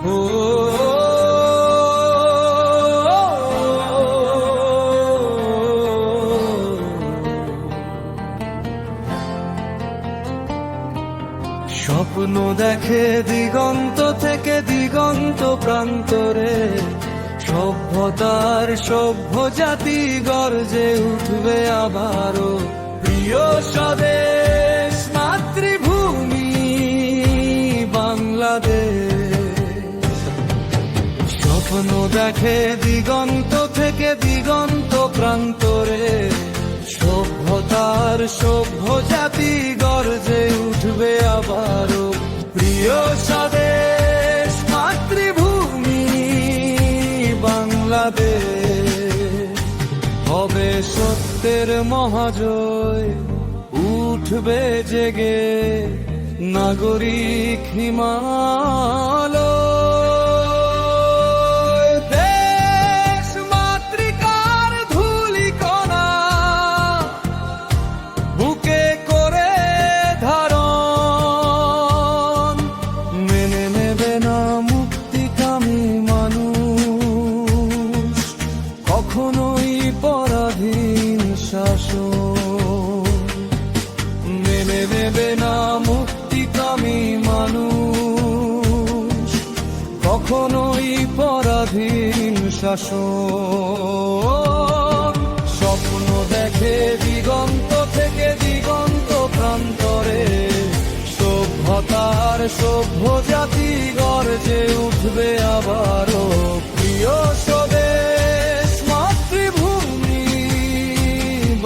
ও স্বপ্ন দেখে দিগন্ত থেকে দিগন্ত প্রান্তরে, সভ্যতার সভ্য জাতি গর্জে উঠবে আবারও। প্রিয় স্বদেশ মাতৃভূমি বাংলাদেশ, স্বপ্ন দেখে দিগন্ত থেকে দিগন্ত প্রান্তরে, সভ্যতার সভ্য জাতি গর্জে উঠবে আবারও। প্রিয় স্বদেশ মাতৃভূমি বাংলাদেশ, হবে সত্যের মহাজয়, উঠবে জেগে নাগরিক হিমালয়। দেশ মাতৃকার ধূলিকণা বুকে করে ধারণ, মেনে নেবে না মুক্তিকামী মানুষ কখনোই পরাধীন শাসন। মেনে নেবে না মুক্তিকামী মানুষ কখনোই পরাধীন শাসন। স্বপ্ন দেখে দিগন্ত থেকে দিগন্ত প্রান্তরে, সভ্যতার সভ্য জাতি গর্জে উঠবে আবারও। প্রিয় স্বদেশ মাতৃভূমি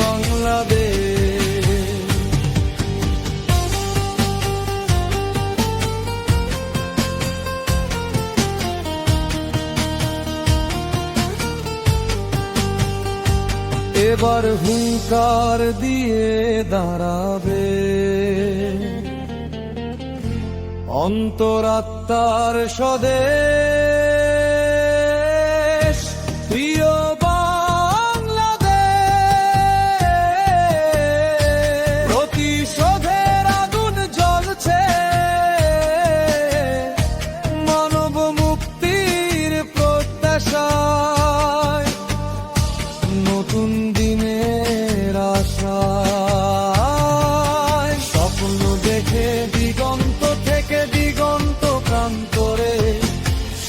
বাংলাদেশ। এবার হুঙ্কার দিয়ে দাঁড়াবে অন্তরাত্মার স্বদেশ, প্রিয় বাংলাদেশ। প্রতিশোধের আগুন জ্বলছে, মানব মুক্তির প্রত্যাশায়, নতুন দিনের আশায়। স্বপ্ন দেখে দিগন্ত থেকে দিগন্ত প্রান্তরে,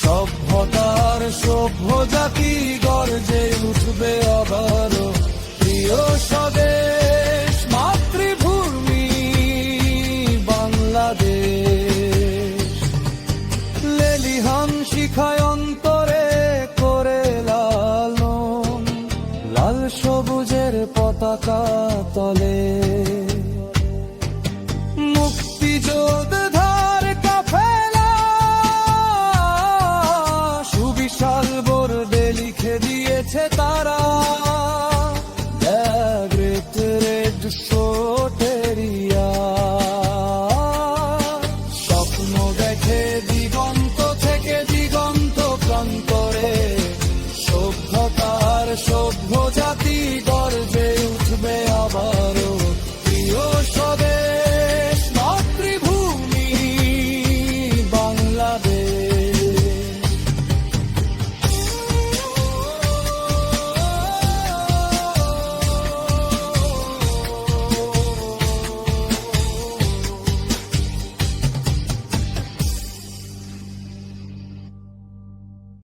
সভ্যতার সভ্য জাতি গর্জে উঠবে আবারও। প্রিয় স্বদেশ মাতৃভূমি বাংলাদেশ, লেলিহান শিখায় অন্তরে করে লালন, লাল সবুজের পতাকা তলে। মুক্তিযোদ্ধার কাফেলা সুবিশাল বোর্ডে লিখে দিয়েছে তারা, দ্য গ্রেট রেড